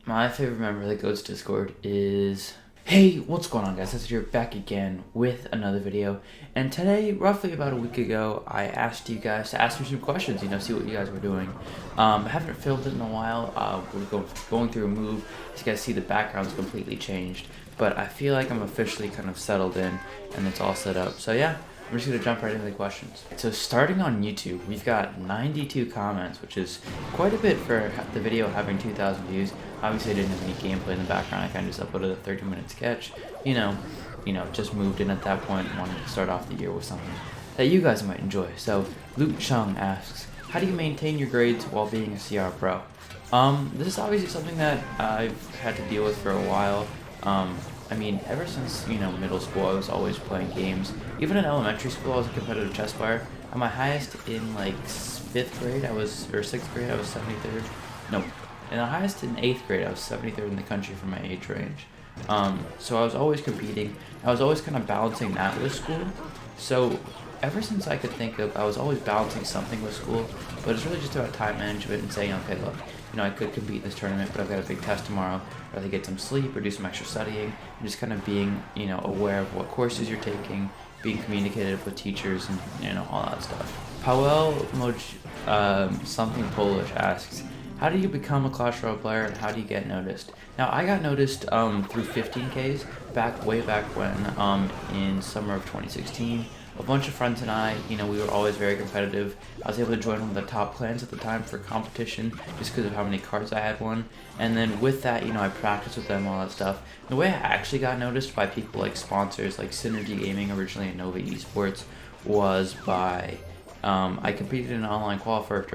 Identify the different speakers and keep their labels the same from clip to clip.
Speaker 1: My favorite member of the Goats Discord is... Hey, what's going on, guys? It's here back again with another video. And today, roughly about a week ago, I asked you guys to ask me some questions, see what you guys were doing. I haven't filmed it in a while. We're going through a move. As you guys see, the background's completely changed. But I feel like I'm officially kind of settled in and it's all set up. So yeah, I'm just going to jump right into the questions. So starting on YouTube, we've got 92 comments, which is quite a bit for the video having 2,000 views. Obviously I didn't have any gameplay in the background. I kind of just uploaded a 30-minute sketch. Just moved in at that point and wanted to start off the year with something that you guys might enjoy. So Luke Chung asks, how do you maintain your grades while being a CR pro? This is obviously something that I've had to deal with for a while. Ever since, middle school, I was always playing games. Even in elementary school, I was a competitive chess player. At my highest in, 6th grade, I was 73rd. No, in the highest in 8th grade, I was 73rd in the country for my age range. So I was always competing. I was always kind of balancing that with school. So ever since I could think of, I was always balancing something with school. But it's really just about time management and saying, okay, look, I could compete in this tournament, but I've got a big test tomorrow. I'd rather get some sleep or do some extra studying. And just kind of being, aware of what courses you're taking, being communicative with teachers and, all that stuff. Powell something Polish asks, how do you become a Clash Royale player and how do you get noticed? Now, I got noticed through 15Ks way back when, in summer of 2016. A bunch of friends and I, we were always very competitive. I was able to join one of the top clans at the time for competition just because of how many cards I had won. And then with that, I practiced with them, all that stuff. The way I actually got noticed by people like sponsors like Synergy Gaming originally and Nova Esports was by I competed in an online qualifier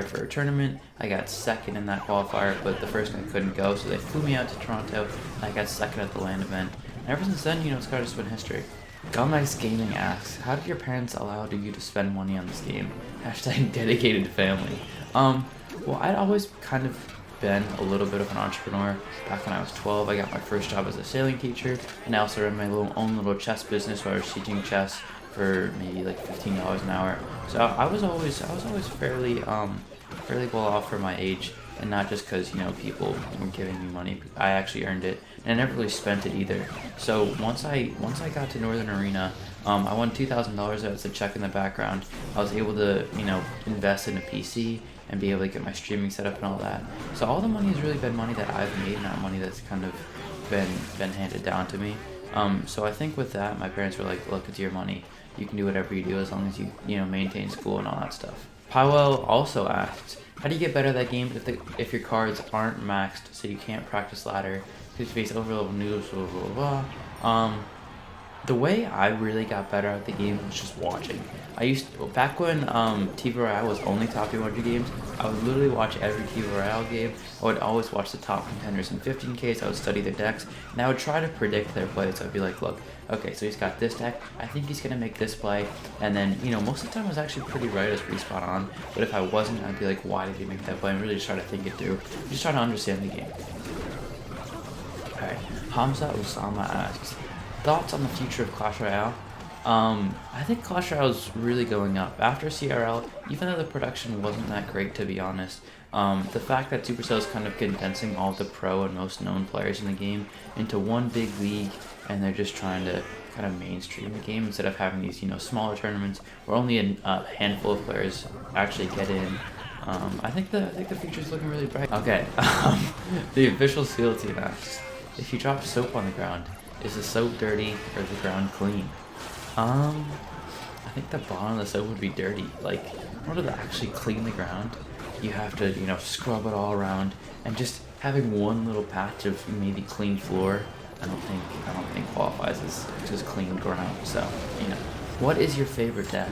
Speaker 1: for a tournament. I got second in that qualifier, but the first guy couldn't go, so they flew me out to Toronto. And I got second at the LAN event. And ever since then, it's kind of just been history. Gummax Gaming asks, how did your parents allow you to spend money on this game? Hashtag dedicated family. Well, I'd always kind of been a little bit of an entrepreneur. Back when I was 12, I got my first job as a sailing teacher, and I also ran my own little chess business where I was teaching chess for maybe like $15 an hour. So I was always fairly well off for my age, and not just because people were giving me money. I actually earned it, and I never really spent it either. So once I got to Northern Arena, I won $2,000. That was a check in the background. I was able to invest in a PC and be able to get my streaming set up and all that. So all the money has really been money that I've made, not money that's kind of been handed down to me. So I think with that, my parents were like, look, it's your money. You can do whatever you do as long as you maintain school and all that stuff. Powell also asks, how do you get better at that game if your cards aren't maxed so you can't practice ladder because you face overlevel noobs, blah, blah, blah. The way I really got better at the game was just watching. Back when TV Royale was only top 200 games, I would literally watch every TV Royale game. I would always watch the top contenders in 15Ks, I would study their decks, and I would try to predict their plays. I'd be like, look, okay, so he's got this deck, I think he's going to make this play, and then, most of the time I was actually pretty right, I was pretty spot on, but if I wasn't, I'd be like, why did he make that play, and really just try to think it through, just try to understand the game. Alright, Hamza Usama asks, thoughts on the future of Clash Royale? I think Clash Royale is really going up. After CRL, even though the production wasn't that great, to be honest, the fact that Supercell is kind of condensing all the pro and most known players in the game into one big league, and they're just trying to kind of mainstream the game instead of having these, smaller tournaments where only a handful of players actually get in. I think the future's looking really bright. Okay, the official SEAL team asks, if you drop soap on the ground, is the soap dirty or the ground clean? I think the bottom of the soap would be dirty. Like, in order to actually clean the ground, you have to, scrub it all around, and just having one little patch of maybe clean floor, I don't think qualifies as just clean ground. So, What is your favorite deck?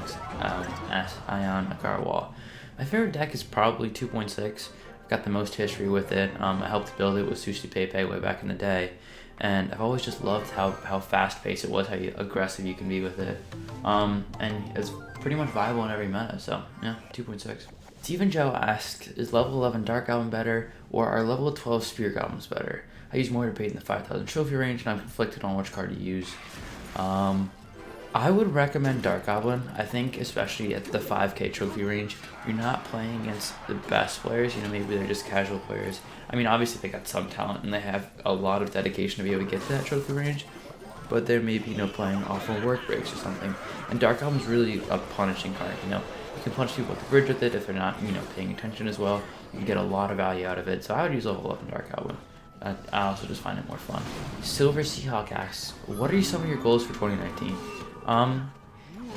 Speaker 1: Asked Ion Agarwal. My favorite deck is probably 2.6. I've got the most history with it. I helped build it with Sushi Pepe way back in the day. And I've always just loved how fast-paced it was, how aggressive you can be with it. And it's pretty much viable in every meta, so yeah, 2.6. Stephen Joe asked, is level 11 Dark Goblin better, or are level 12 Spear Goblins better? I use more debate in the 5,000 trophy range, and I'm conflicted on which card to use. I would recommend Dark Goblin. I think especially at the 5K trophy range, you're not playing against the best players. You know, maybe they're just casual players. I mean, obviously they got some talent and they have a lot of dedication to be able to get to that trophy range, but they're maybe, you know, playing off on work breaks or something. And Dark Goblin's really a punishing card, you know. You can punch people with the bridge with it if they're not, you know, paying attention as well. You can get a lot of value out of it. So I would use level up in Dark Goblin. I also just find it more fun. Silver Seahawk asks, what are some of your goals for 2019? I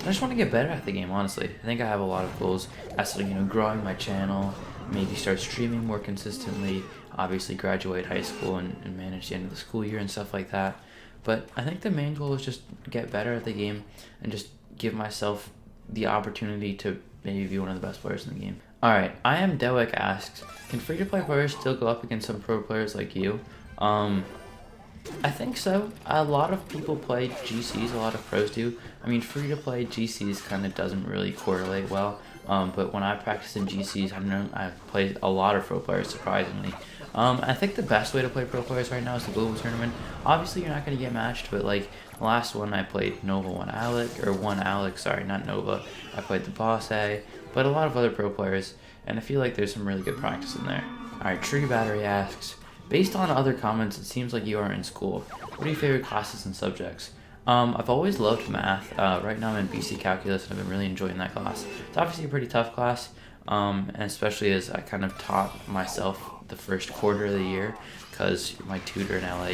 Speaker 1: just want to get better at the game, honestly. I think I have a lot of goals as to, you know, growing my channel, maybe start streaming more consistently, obviously graduate high school and manage the end of the school year and stuff like that. But I think the main goal is just get better at the game and just give myself the opportunity to maybe be one of the best players in the game. Alright, I am Dewek asks, can free-to-play players still go up against some pro players like you? I think so. A lot of people play GCs, a lot of pros do. I mean, free-to-play GCs kind of doesn't really correlate well, but when I practice in GCs, I've played a lot of pro players, surprisingly. I think the best way to play pro players right now is the global tournament. Obviously, you're not going to get matched, but like the last one I played Nova won Alex, sorry, not Nova. I played the Boss A, but a lot of other pro players, and I feel like there's some really good practice in there. Alright, Tree Battery asks, based on other comments, it seems like you are in school. What are your favorite classes and subjects? I've always loved math. Right now I'm in BC Calculus and I've been really enjoying that class. It's obviously a pretty tough class, and especially as I kind of taught myself the first quarter of the year because my tutor in LA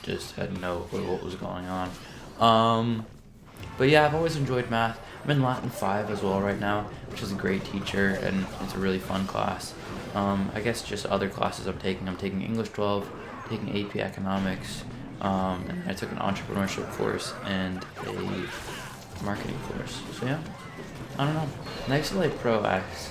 Speaker 1: just had no clue what was going on. But yeah, I've always enjoyed math. I'm in Latin 5 as well right now, which is a great teacher and it's a really fun class. I guess just other classes I'm taking English 12, taking AP Economics, and I took an entrepreneurship course and a marketing course. So yeah, I don't know. Next Light Pro asks,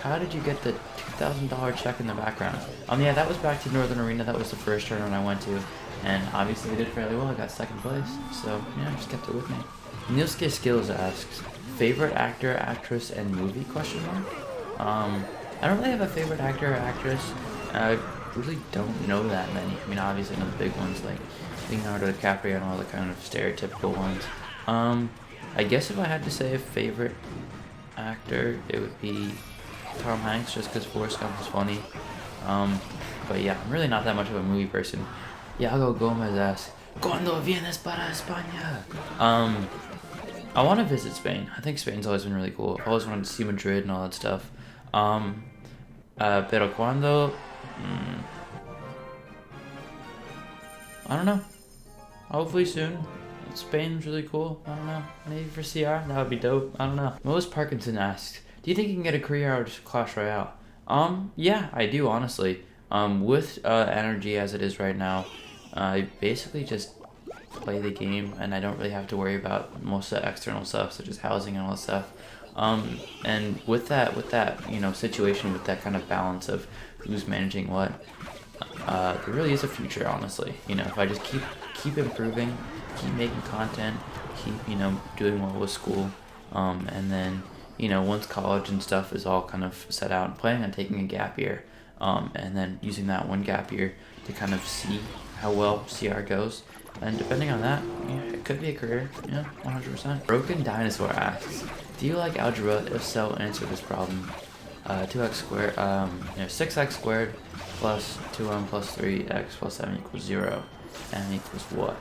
Speaker 1: how did you get the $2,000 check in the background? Yeah, that was back to Northern Arena. That was the first tournament I went to, and obviously I did fairly well. I got second place, so yeah, I just kept it with me. Nilsuke Skills asks, favorite actor, actress, and movie, question mark? I don't really have a favorite actor or actress. I really don't know that many. I mean, obviously I know the big ones like Leonardo DiCaprio and all the kind of stereotypical ones. I guess if I had to say a favorite actor, it would be Tom Hanks, just because Forrest Gump is funny. But yeah, I'm really not that much of a movie person. Iago Gomez asks, ¿Cuándo vienes para España? I want to visit Spain. I think Spain's always been really cool. I've always wanted to see Madrid and all that stuff. Pero cuando? I don't know. Hopefully soon. Spain's really cool. I don't know. Maybe for CR? That would be dope. I don't know. Most Parkinson asks, do you think you can get a career out of Clash Royale? Yeah, I do, honestly. With energy as it is right now, I basically just play the game and I don't really have to worry about most of the external stuff, such as housing and all that stuff. And with that, you know, situation, with that kind of balance of who's managing what, there really is a future, honestly. You know, if I just keep improving, keep making content, keep, you know, doing well with school, and then, you know, once college and stuff is all kind of set out, and planning on taking a gap year, and then using that one gap year to kind of see how well CR goes. And depending on that, yeah, it could be a career. Yeah, 100%. Broken Dinosaur asks, do you like algebra? If so, answer this problem. 2x squared, 6x squared plus 2m plus 3x plus 7 equals 0. M equals what?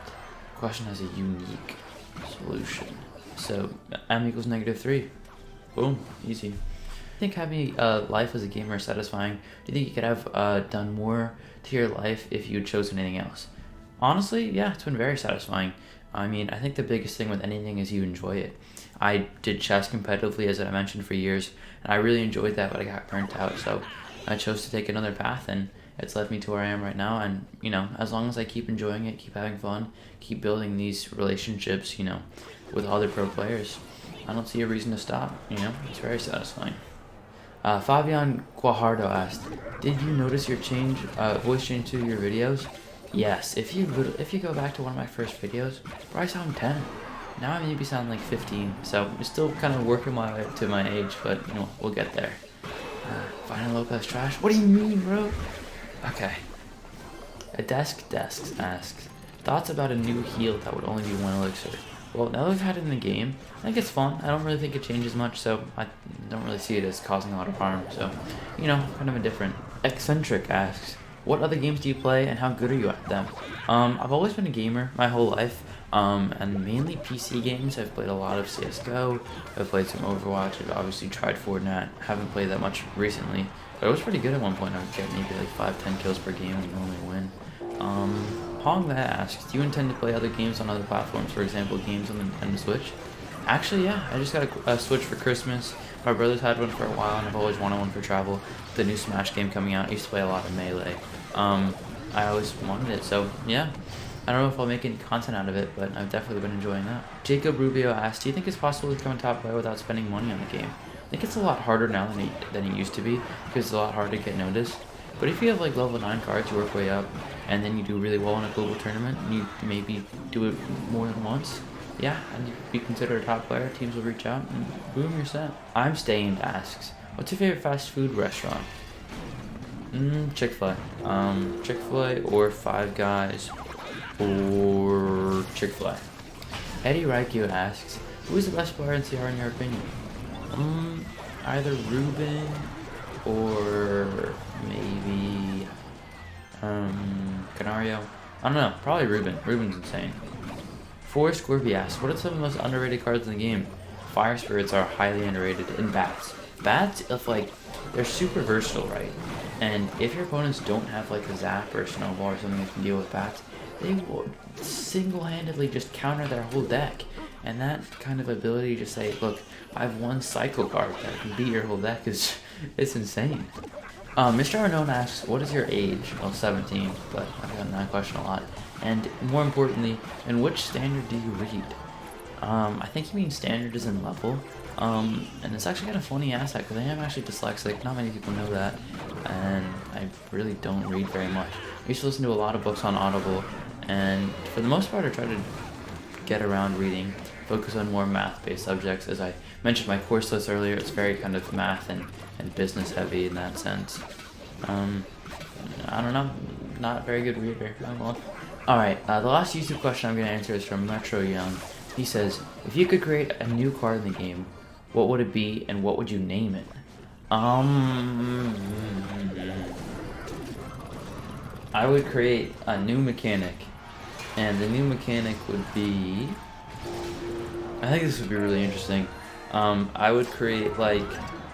Speaker 1: Question has a unique solution. So m equals -3. Boom, easy. I think having life as a gamer is satisfying. Do you think you could have done more to your life if you had chosen anything else? Honestly, yeah, it's been very satisfying. I mean, I think the biggest thing with anything is you enjoy it. I did chess competitively, as I mentioned, for years, and I really enjoyed that, but I got burnt out, so I chose to take another path, and it's led me to where I am right now. And, you know, as long as I keep enjoying it, keep having fun, keep building these relationships, you know, with other pro players, I don't see a reason to stop. You know, it's very satisfying. Fabian Guajardo asked, did you notice your voice change to your videos? Yes, if you go back to one of my first videos, where I sound 10, now I maybe sound like 15, so I'm still kind of working my way to my age, but, you know, we'll get there. Final Lopez trash? What do you mean, bro? Okay. A Desk asks, thoughts about a new heal that would only be 1 elixir? Well, now that we've had it in the game, I think it's fun. I don't really think it changes much, so I don't really see it as causing a lot of harm. So, you know, kind of indifferent. Eccentric asks, what other games do you play and how good are you at them? I've always been a gamer my whole life, and mainly PC games. I've played a lot of CSGO, I've played some Overwatch, I've obviously tried Fortnite, haven't played that much recently, but I was pretty good at one point. I would get maybe like 5-10 kills per game and normally win. Pong that asks, do you intend to play other games on other platforms, for example, games on the Nintendo Switch? Actually, yeah, I just got a Switch for Christmas. My brother's had one for a while, and I've always wanted one for travel. The new Smash game coming out, I used to play a lot of Melee. I always wanted it, so yeah. I don't know if I'll make any content out of it, but I've definitely been enjoying that. Jacob Rubio asked, do you think it's possible to become a top player without spending money on the game? I think it's a lot harder now than it used to be, because it's a lot harder to get noticed. But if you have like level 9 cards, you work way up, and then you do really well in a global tournament, and you maybe do it more than once, yeah, and you be considered a top player, teams will reach out, and boom, you're set. I'm Stained asks, what's your favorite fast food restaurant? Chick-fil-A. Chick-fil-A or Five Guys or Chick-fil-A. Eddie Raikio asks, who is the best player in CR in your opinion? Either Ruben or maybe Canario. I don't know, probably Ruben. Ruben's insane. For Scorpy asks, what are some of the most underrated cards in the game? Fire Spirits are highly underrated, and Bats. Bats, if like, they're super versatile, right? And if your opponents don't have like a Zap or a Snowball or something that can deal with Bats, they will single-handedly just counter their whole deck. And that kind of ability to say, look, I have one Cycle card that can beat your whole deck it's insane. Mr. Arnone asks, what is your age? Well, 17, but I've gotten that question a lot. And more importantly, in which standard do you read? I think he means standard is in level. And it's actually kind of funny ask that, because I am actually dyslexic. Not many people know that. And I really don't read very much. I used to listen to a lot of books on Audible, and for the most part I try to get around reading, focus on more math-based subjects. As I mentioned my course list earlier, it's very kind of math and business heavy in that sense. I don't know, not a very good reader. Oh well. Alright, the last YouTube question I'm going to answer is from Metro Young. He says, if you could create a new card in the game, what would it be and what would you name it? I would create a new mechanic, and the new mechanic would be, I think this would be really interesting. I would create like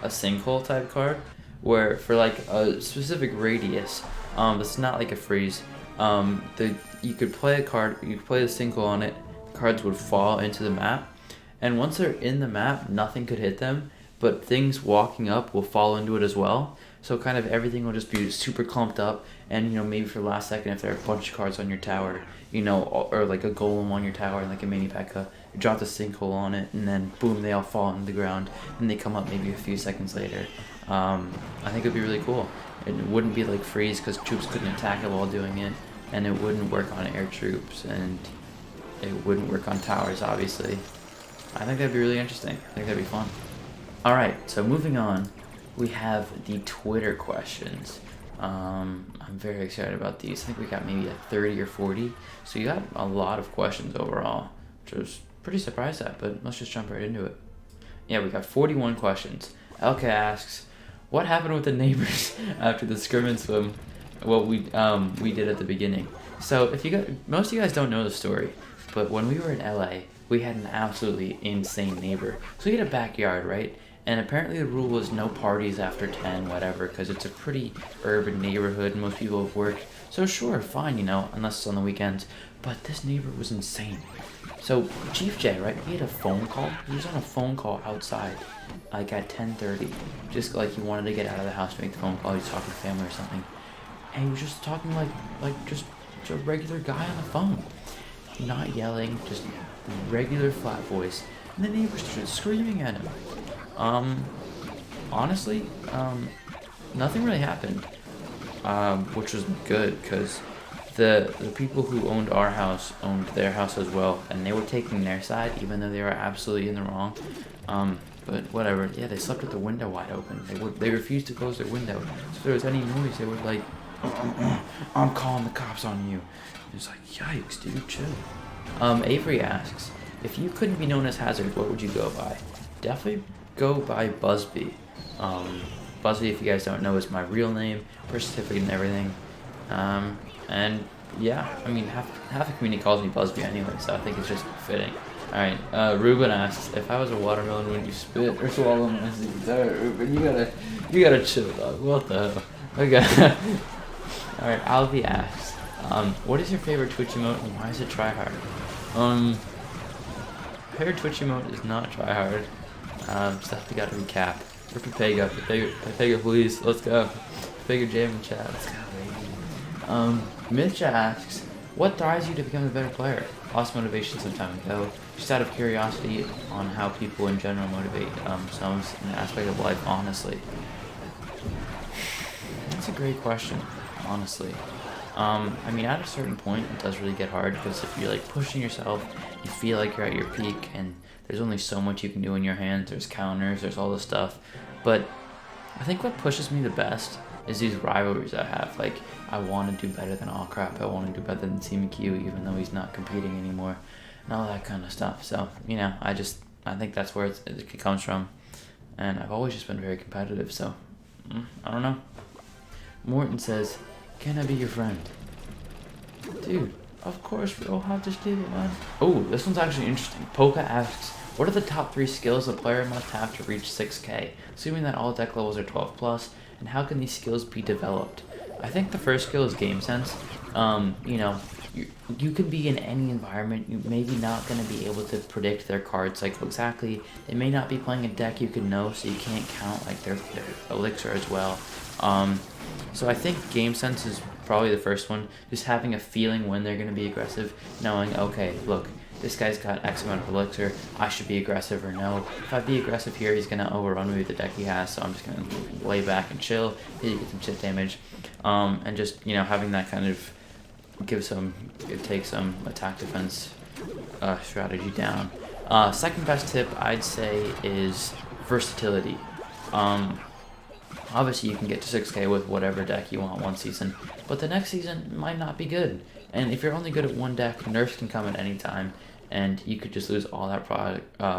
Speaker 1: a sinkhole type card, where for like a specific radius, it's not like a freeze. You could play a card, you could play the sinkhole on it, cards would fall into the map, and once they're in the map, nothing could hit them, but things walking up will fall into it as well. So kind of everything will just be super clumped up, and you know, maybe for the last second, if there are a bunch of cards on your tower, you know, or like a golem on your tower, like a mini P.E.K.K.A., you drop the sinkhole on it, and then boom, they all fall into the ground, and they come up maybe a few seconds later. I think it would be really cool. It wouldn't be like freeze, because troops couldn't attack it while doing it, and it wouldn't work on air troops, and it wouldn't work on towers, obviously. I think that'd be really interesting. I think that'd be fun. Alright, so moving on, we have the Twitter questions. I'm very excited about these. I think we got maybe like 30 or 40. So you got a lot of questions overall, which I was pretty surprised at, but let's just jump right into it. Yeah, we got 41 questions. LK asks, what happened with the neighbors after the scrim and swim? What we did at the beginning. So if you got, most of you guys don't know the story, but when we were in LA, we had an absolutely insane neighbor. So we had a backyard, right? And apparently the rule was no parties after 10, whatever, because it's a pretty urban neighborhood and most people have worked. So sure, fine, you know, unless it's on the weekends. But this neighbor was insane. So Chief J, right, he had a phone call. He was on a phone call outside, like at 10:30. Just like he wanted to get out of the house to make the phone call. He was talking to family or something. And he was just talking like just a regular guy on the phone. Not yelling, just regular flat voice. And the neighbors started screaming at him. Honestly, nothing really happened, which was good, because the people who owned our house owned their house as well, and they were taking their side, even though they were absolutely in the wrong. But whatever, yeah, they slept with the window wide open. They refused to close their window. So if there was any noise, they would like, I'm calling the cops on you. It's like, yikes, dude, chill. Avery asks, if you couldn't be known as Hazard, what would you go by? Definitely go by Busby. Busby, if you guys don't know, is my real name, birth certificate and everything. And yeah, I mean, half the community calls me Busby anyway, so I think it's just fitting. Alright, Ruben asks, if I was a watermelon, would you spit or swallow my seeds? Alright, Ruben, you gotta chill, dog. What the hell? Okay. Alright, Alvi asks, what is your favorite Twitch emote and why is it tryhard? Favorite Twitch emote is not tryhard. Stuff we gotta recap. For Pepega, Pepega, please, let's go. Pepega jam in chat, let's go, baby. Mitch asks, what drives you to become a better player? Lost motivation some time ago. Just out of curiosity on how people in general motivate themselves in the aspect of life, honestly. That's a great question, honestly. I mean, at a certain point, it does really get hard because if you're like pushing yourself, you feel like you're at your peak and there's only so much you can do in your hands. There's counters, there's all this stuff. But I think what pushes me the best is these rivalries I have. Like, I want to do better than All Crap. I want to do better than CMQ, even though he's not competing anymore, and all that kind of stuff. So, you know, I think that's where it comes from. And I've always just been very competitive, so I don't know. Morton says, can I be your friend? Dude, of course, we'll have to do it, man. Oh, this one's actually interesting. Poka asks, what are the top 3 skills a player must have to reach 6K, assuming that all deck levels are 12 plus, and how can these skills be developed? I think the first skill is game sense. You know, you can be in any environment. You're maybe not going to be able to predict their card cycle exactly. They may not be playing a deck you can know, so you can't count like their elixir as well. So I think game sense is probably the first one. Just having a feeling when they're going to be aggressive, knowing, okay, look, this guy's got X amount of elixir, I should be aggressive or no. If I be aggressive here, he's going to overrun me with the deck he has, so I'm just going to lay back and chill, hit you get some chip damage, and just, you know, having that kind of take some attack defense strategy down. Second best tip, I'd say, is versatility. Obviously, you can get to 6K with whatever deck you want one season, but the next season might not be good. And if you're only good at one deck, nerfs can come at any time, and you could just lose all that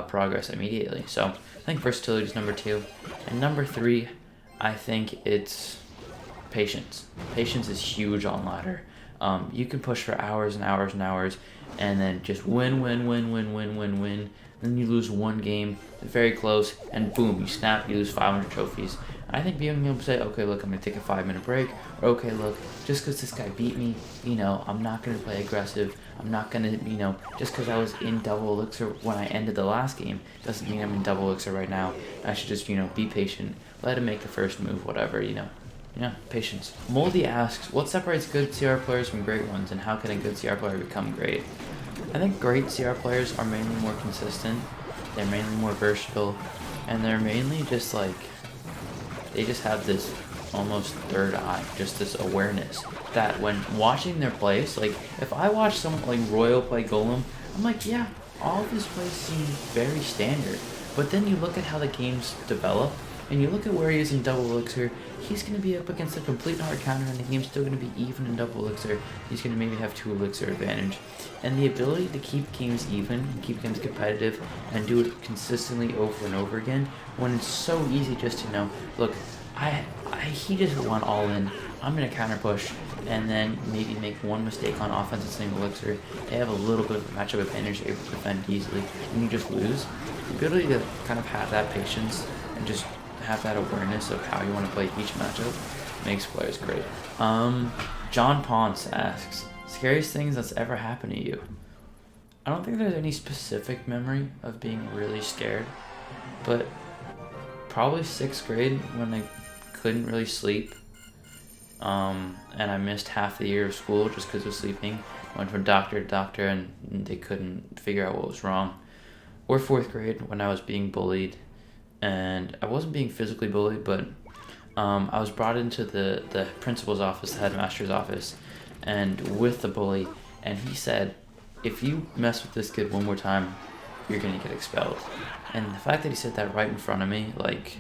Speaker 1: progress immediately. So I think versatility is number 2. And number 3, I think it's patience. Patience is huge on ladder. You can push for hours and hours and hours, and then just win. Then you lose one game, very close, and boom, you snap, you lose 500 trophies. I think being able to say, okay, look, I'm going to take a 5-minute break, or okay, look, just because this guy beat me, you know, I'm not going to play aggressive. I'm not going to, you know, just because I was in double elixir when I ended the last game, doesn't mean I'm in double elixir right now. I should just, you know, be patient, let him make the first move, whatever, you know. Yeah, patience. Moldy asks, what separates good CR players from great ones, and how can a good CR player become great? I think great CR players are mainly more consistent, they're mainly more versatile, and they're mainly just like, they just have this almost third eye, just this awareness that when watching their plays, like if I watch someone like Royal play Golem, I'm like, yeah, all of his plays seem very standard. But then you look at how the games develop, and you look at where he is in double elixir, he's going to be up against a complete hard counter, and the game's still going to be even in double elixir. He's going to maybe have 2 elixir advantage. And the ability to keep games even, and keep games competitive, and do it consistently over and over again, when it's so easy just to know, look, he just went all in, I'm going to counter push, and then maybe make one mistake on offense and single elixir. They have a little bit of a matchup advantage, able to defend easily, and you just lose. The ability to kind of have that patience, and just have that awareness of how you want to play each matchup makes players great. John Ponce asks, scariest things that's ever happened to you? I don't think there's any specific memory of being really scared, but probably 6th grade when I couldn't really sleep, and I missed half the year of school just because of sleeping. Went from doctor to doctor and they couldn't figure out what was wrong. Or 4th grade when I was being bullied, and I wasn't being physically bullied, but I was brought into the principal's office, the headmaster's office, and with the bully, and he said, if you mess with this kid one more time, you're gonna get expelled. And the fact that he said that right in front of me, like,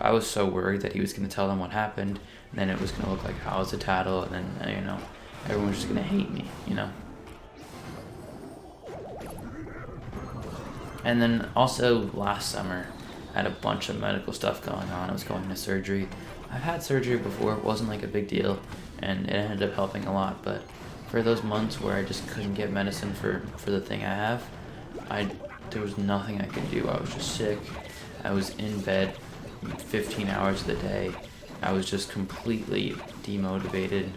Speaker 1: I was so worried that he was gonna tell them what happened, and then it was gonna look like I was a tattle, and then, you know, everyone was just gonna hate me, you know. And then also last summer, I had a bunch of medical stuff going on. I was going to surgery. I've had surgery before. It wasn't like a big deal, and it ended up helping a lot. But for those months where I just couldn't get medicine for the thing I have, there was nothing I could do. I was just sick. I was in bed 15 hours of the day. I was just completely demotivated.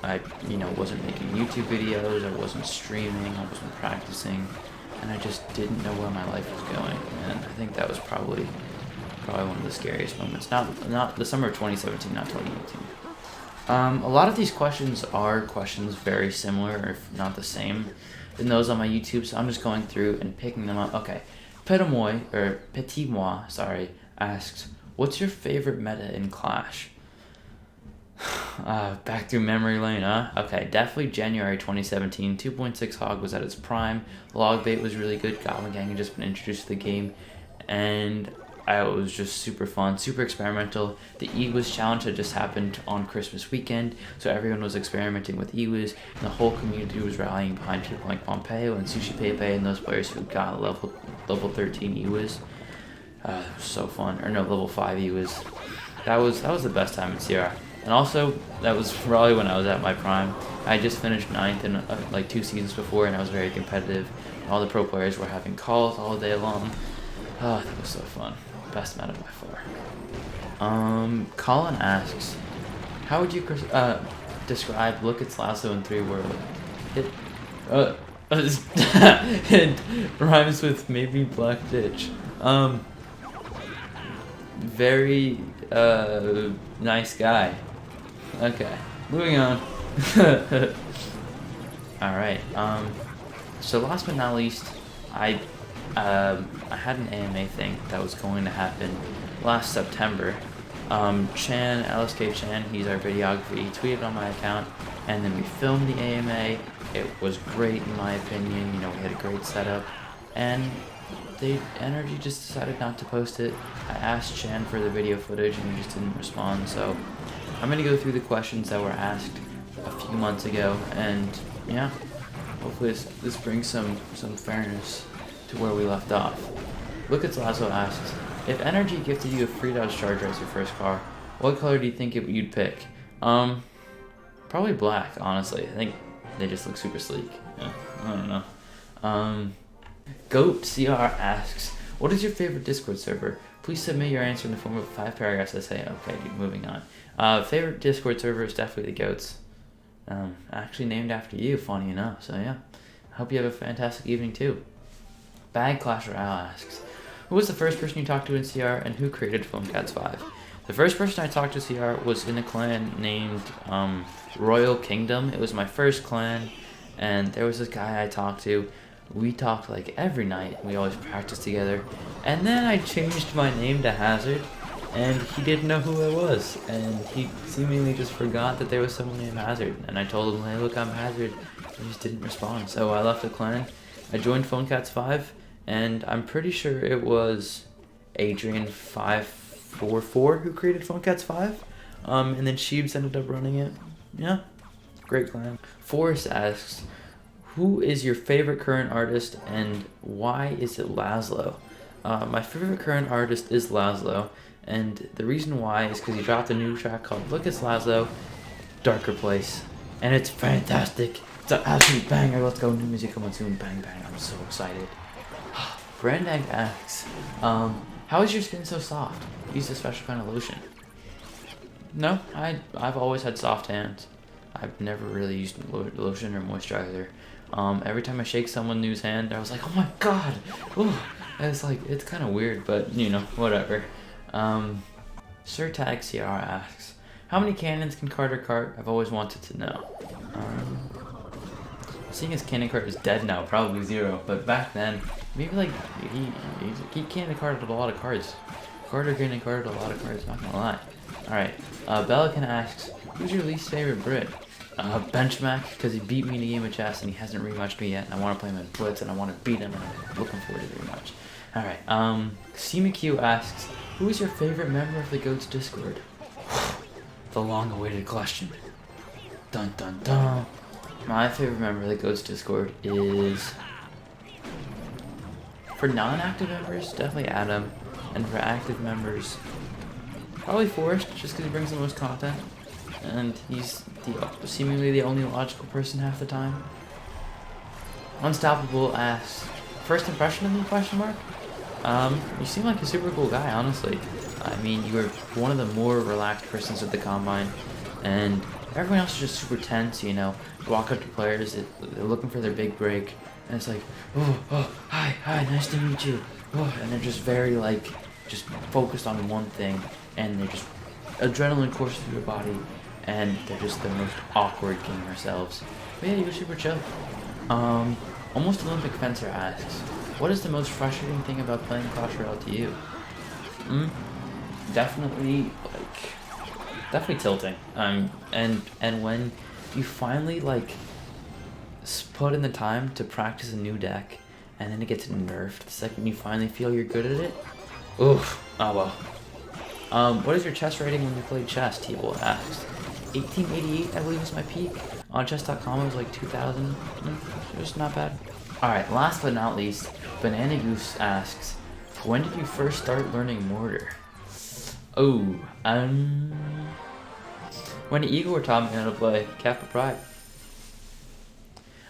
Speaker 1: I, wasn't making YouTube videos. I wasn't streaming. I wasn't practicing, and I just didn't know where my life was going. And I think that was probably one of the scariest moments. Not the summer of 2017, not 2018. A lot of these questions are questions very similar, if not the same, than those on my YouTube. So I'm just going through and picking them up. Okay, Petit Moi, asks, "What's your favorite meta in Clash?" Back through memory lane, huh? Okay, definitely January 2017. 2.6 Hog was at its prime. Log bait was really good. Goblin Gang had just been introduced to the game, and it was just super fun, super experimental. The Ewiz challenge had just happened on Christmas weekend, so everyone was experimenting with Ewiz, and the whole community was rallying behind people like Pompeo and Sushi Pepe and those players who got level 13 Ewiz. It was so fun. Or no, level 5 Ewiz. That was the best time in CR. And also, that was probably when I was at my prime. I just finished 9th in like 2 seasons before, and I was very competitive. All the pro players were having calls all day long. Oh, that was so fun. Best meta by far. Colin asks, "How would you describe Look It's Lasso in 3 words?" It rhymes with maybe Black Ditch. Very nice guy. Okay, moving on. All right. So last but not least, I had an AMA thing that was going to happen last September. Chan, LSK Chan, he's our videographer, he tweeted on my account, and then we filmed the AMA. It was great in my opinion. We had a great setup, and the Energy just decided not to post it. I asked Chan for the video footage, and he just didn't respond. So I'm gonna go through the questions that were asked a few months ago, and yeah, hopefully this brings some fairness to where we left off. Look at Lasso asks, "If Energy gifted you a free Dodge Charger as your first car, what color do you think you'd pick?" Probably black, honestly. I think they just look super sleek. Yeah, I don't know. Goat CR asks, "What is your favorite Discord server? Please submit your answer in the form of a 5-paragraph essay." Okay, dude, moving on. Favorite Discord server is definitely the Goats. Actually named after you, funny enough. So yeah, I hope you have a fantastic evening too. Bag Clash Royale asks, "Who was the first person you talked to in CR, and who created Phonecats 5? The first person I talked to CR was in a clan named Royal Kingdom. It was my first clan, and there was this guy I talked to. We talked like every night. We always practiced together. And then I changed my name to Hazard, and he didn't know who I was. And he seemingly just forgot that there was someone named Hazard. And I told him, "Hey, look, I'm Hazard." He just didn't respond. So I left the clan. I joined Phonecats 5, and I'm pretty sure it was Adrian544 who created Phonecats 5. And then Sheebs ended up running it. Yeah, great clan. Forrest asks, "Who is your favorite current artist, and why is it Laszlo?" My favorite current artist is Laszlo, and the reason why is because he dropped a new track called Look It's Laszlo, Darker Place, and it's fantastic. It's an absolute banger. Let's go, new music coming soon. Bang, bang. I'm so excited. Brandag asks, "How is your skin so soft? Use a special kind of lotion?" No, I've always had soft hands. I've never really used lotion or moisturizer. Every time I shake someone new's hand, I was like, "Oh my god!" Ooh. It's kind of weird, but whatever. Sir Tag CR asks, "How many cannons can Carter cart? I've always wanted to know." Seeing as Cannon Cart is dead now, probably 0. But back then, maybe he cannon carted a lot of cards. Carter cannon carted a lot of cards. Not gonna lie. All right. Bellican asks, "Who's your least favorite Brit?" Benchmark, because he beat me in a game of chess and he hasn't rematched me yet, and I want to play him in Blitz and I want to beat him, and I'm looking forward to the rematch. Alright, CMQ asks, "Who is your favorite member of the GOAT's Discord?" The long-awaited question. Dun dun dun. My favorite member of the GOAT's Discord is For non-active members, definitely Adam. And for active members, probably Forrest, just because he brings the most content. And he's seemingly the only logical person half the time. Unstoppable asks, first impression of me, question mark? You seem like a super cool guy, honestly. I mean, you were one of the more relaxed persons at the Combine. And everyone else is just super tense, you know. You walk up to players, they're looking for their big break. And it's like, hi, nice to meet you. And they're just very, like, just focused on one thing. And they're just, adrenaline courses through their body. And they're just the most awkward gamer selves. But yeah, you were super chill. Almost Olympic Fencer asks, what is the most frustrating thing about playing Clash Royale to you? Definitely tilting. And when you finally, like, put in the time to practice a new deck, and then it gets nerfed the second you finally feel you're good at it. Oof. Oh well. What is your chess rating when you play chess? T-Bolt asks. 1888, I believe, is my peak. On chess.com, it was like 2000. Just not bad. Alright, last but not least, Banana Goose asks, when did you first start learning Mortar? When Igor taught me how to play Kappa Pride.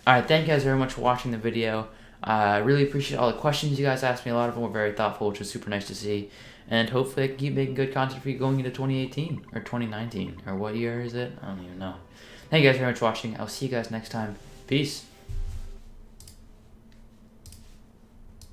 Speaker 1: Alright, thank you guys very much for watching the video. I really appreciate all the questions you guys asked me. A lot of them were very thoughtful, which was super nice to see. And hopefully I can keep making good content for you going into 2018 or 2019. Or what year is it? I don't even know. Thank you guys very much for watching. I'll see you guys next time. Peace.